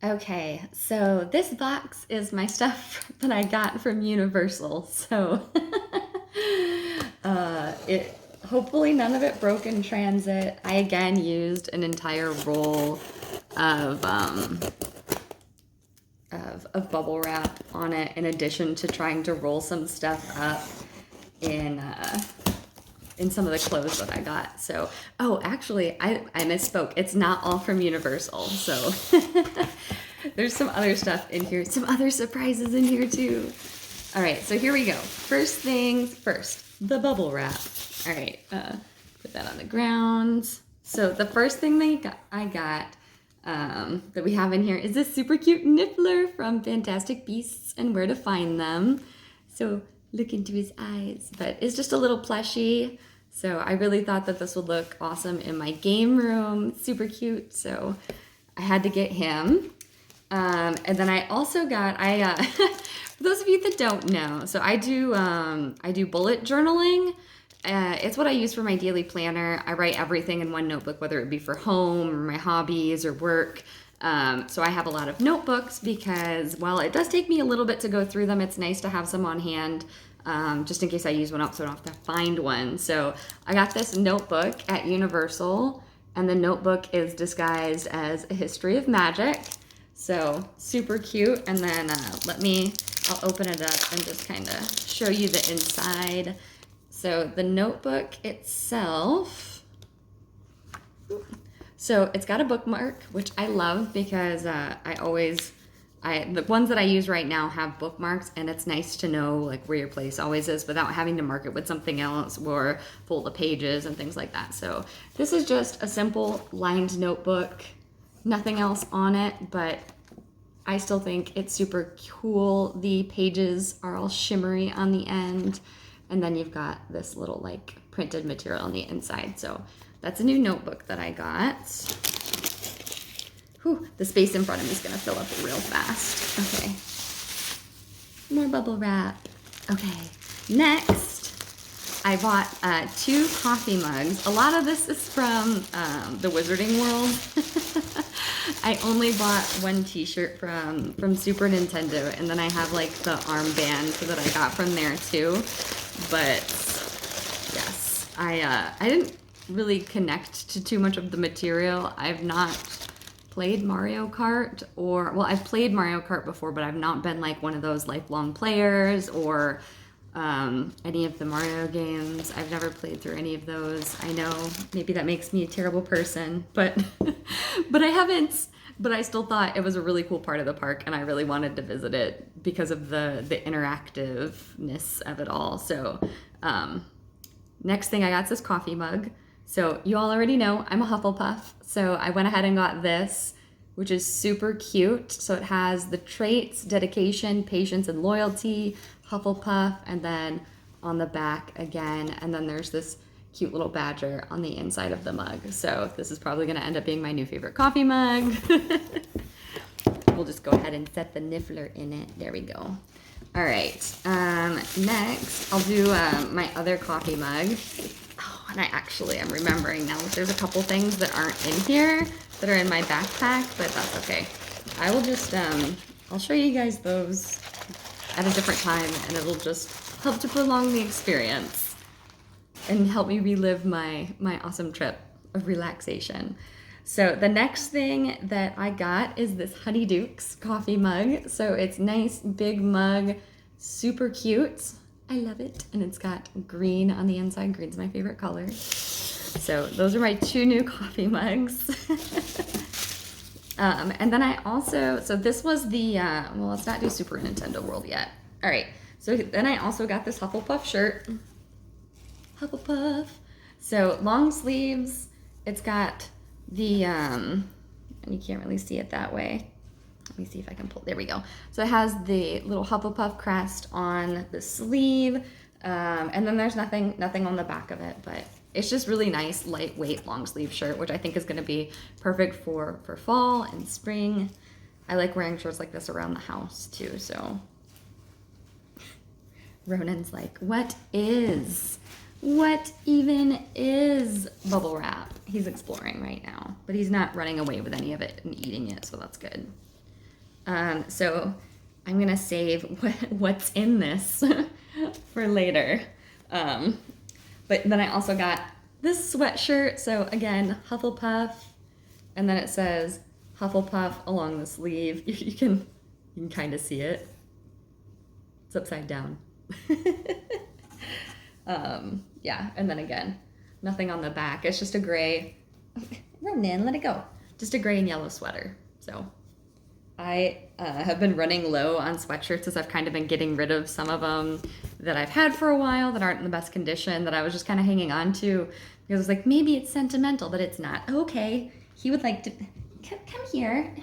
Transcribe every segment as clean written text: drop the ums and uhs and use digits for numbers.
Okay, so this box is my stuff that I got from Universal. So it hopefully none of it broke in transit. I again used an entire roll of bubble wrap on it, in addition to trying to roll some stuff up in some of the clothes that I got. So, oh, actually, I misspoke. It's not all from Universal. So there's some other stuff in here, some other surprises in here too. All right, so here we go. First things first, the bubble wrap. All right, put that on the ground. So the first thing I got that we have in here is this super cute Niffler from Fantastic Beasts and Where to Find Them. So look into his eyes, but it's just a little plushie. So I really thought that this would look awesome in my game room. Super cute. So I had to get him. And then I also got, for those of you that don't know, so I do bullet journaling. It's what I use for my daily planner. I write everything in one notebook, whether it be for home or my hobbies or work. So I have a lot of notebooks because while it does take me a little bit to go through them, it's nice to have some on hand just in case I use one up so I don't have to find one. So I got this notebook at Universal, and the notebook is disguised as a history of magic. So super cute. And then I'll open it up and just kind of show you the inside. So the notebook itself, so it's got a bookmark, which I love because the ones that I use right now have bookmarks, and it's nice to know like where your place always is without having to mark it with something else or fold the pages and things like that. So this is just a simple lined notebook, nothing else on it, but I still think it's super cool. The pages are all shimmery on the end, and then you've got this little like printed material on the inside. So that's a new notebook that I got. Whew, the space in front of me is gonna fill up real fast. Okay, more bubble wrap. Okay, next I bought 2 coffee mugs. A lot of this is from the Wizarding World. I only bought 1 t-shirt from Super Nintendo, and then I have like the armband that I got from there too. But yes, I didn't really connect to too much of the material. I've not played Mario Kart, I've played Mario Kart before, but I've not been like one of those lifelong players or any of the Mario games. I've never played through any of those. I know maybe that makes me a terrible person, but but I haven't. But I still thought it was a really cool part of the park, and I really wanted to visit it because of the interactiveness of it all. So next thing I got is this coffee mug. So you all already know I'm a Hufflepuff, so I went ahead and got this, which is super cute. So it has the traits, dedication, patience, and loyalty, Hufflepuff, and then on the back again, and then there's this cute little badger on the inside of the mug. So this is probably going to end up being my new favorite coffee mug. We'll just go ahead and set the Niffler in it. There we go. All right. Next, I'll do my other coffee mug. Oh, and I'm remembering now that there's a couple things that aren't in here that are in my backpack, but that's okay. I will just, I'll show you guys those at a different time, and it'll just help to prolong the experience and help me relive my awesome trip of relaxation. So the next thing that I got is this Honeydukes coffee mug. So it's nice, big mug, super cute. I love it. And it's got green on the inside. Green's my favorite color. So those are my 2 new coffee mugs. And then I also, so this was the, let's not do Super Nintendo World yet. All right, so then I also got this Hufflepuff shirt. Hufflepuff. So long sleeves. It's got the, and you can't really see it that way. Let me see if I can pull, there we go. So it has the little Hufflepuff crest on the sleeve. And then there's nothing on the back of it, but it's just really nice, lightweight long sleeve shirt, which I think is gonna be perfect for fall and spring. I like wearing shirts like this around the house too, so. Ronan's like, what even is bubble wrap? He's exploring right now, but he's not running away with any of it and eating it, so that's good. So I'm gonna save what's in this for later. But then I also got this sweatshirt. So again, Hufflepuff, and then it says Hufflepuff along the sleeve. You can kind of see it. It's upside down. Yeah, and then again, nothing on the back. It's just a gray. Ronan, let it go. Just a gray and yellow sweater. So I have been running low on sweatshirts as I've kind of been getting rid of some of them that I've had for a while that aren't in the best condition, that I was just kind of hanging on to because I was like, maybe it's sentimental, but it's not. Okay, he would like to come here.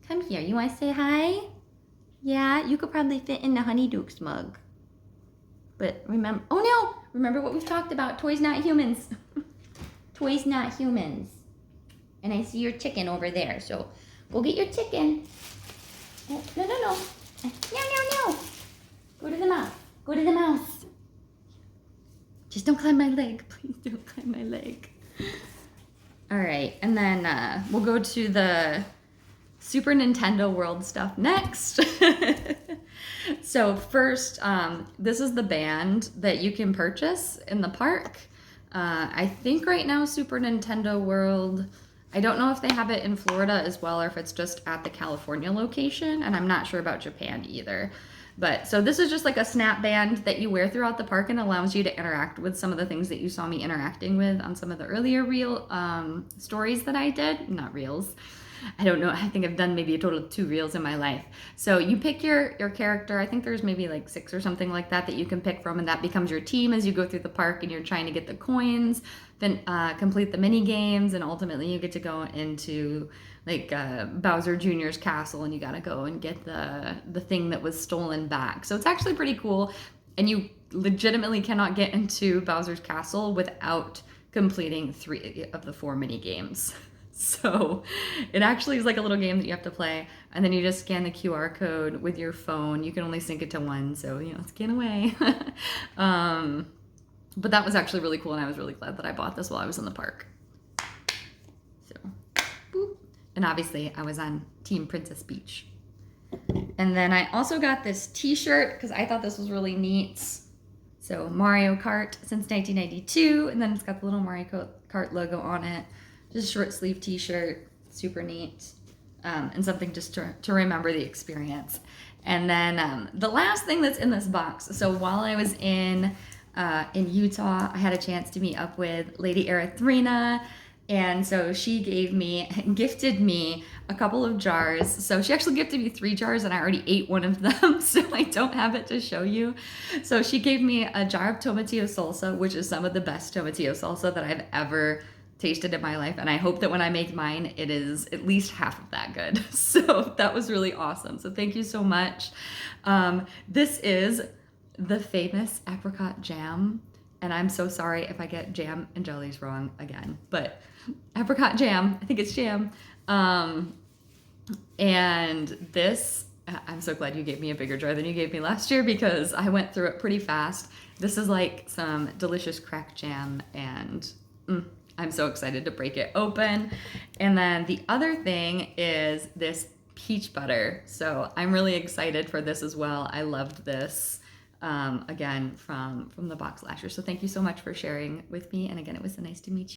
Come here. You want to say hi? Yeah, you could probably fit in the Honeydukes mug. But remember, oh no, remember what we've talked about. Toys not humans. Toys not humans. And I see your chicken over there, so go get your chicken. Oh, no. No. Go to the mouse. Go to the mouse. Just don't climb my leg. Please don't climb my leg. All right, and then we'll go to the Super Nintendo World stuff next. So first, this is the band that you can purchase in the park. I think right now Super Nintendo World, I don't know if they have it in Florida as well or if it's just at the California location, and I'm not sure about Japan either. But so this is just like a snap band that you wear throughout the park and allows you to interact with some of the things that you saw me interacting with on some of the earlier reel stories that I did. Not reels. I don't know. I think I've done maybe a total of 2 reels in my life. So you pick your character. I think there's maybe like 6 or something like that you can pick from, and that becomes your team as you go through the park and you're trying to get the coins, then complete the mini games, and ultimately you get to go into like Bowser Jr.'s castle, and you got to go and get the thing that was stolen back. So it's actually pretty cool, and you legitimately cannot get into Bowser's castle without completing 3 of the 4 mini games. So it actually is like a little game that you have to play, and then you just scan the QR code with your phone. You can only sync it to one, so scan away. But that was actually really cool, and I was really glad that I bought this while I was in the park. So, boop. And obviously I was on Team Princess Peach. And then I also got this t-shirt because I thought this was really neat. So Mario Kart since 1992, and then it's got the little Mario Kart logo on it. Just a short sleeve t-shirt, super neat, and something just to remember the experience. And then the last thing that's in this box, so while I was in Utah, I had a chance to meet up with Lady Erythrina, and so she gifted me a couple of jars. So she actually gifted me 3 jars, and I already ate one of them, so I don't have it to show you. So she gave me a jar of tomatillo salsa, which is some of the best tomatillo salsa that I've ever tasted in my life, and I hope that when I make mine it is at least half of that good. So that was really awesome, so thank you so much. This is the famous apricot jam, and I'm so sorry if I get jam and jellies wrong again, but apricot jam, I think it's jam. And this, I'm so glad you gave me a bigger jar than you gave me last year because I went through it pretty fast. This is like some delicious crack jam, and I'm so excited to break it open. And then the other thing is this peach butter. So I'm really excited for this as well. I loved this, again, from the box last year. So thank you so much for sharing with me. And again, it was so nice to meet you.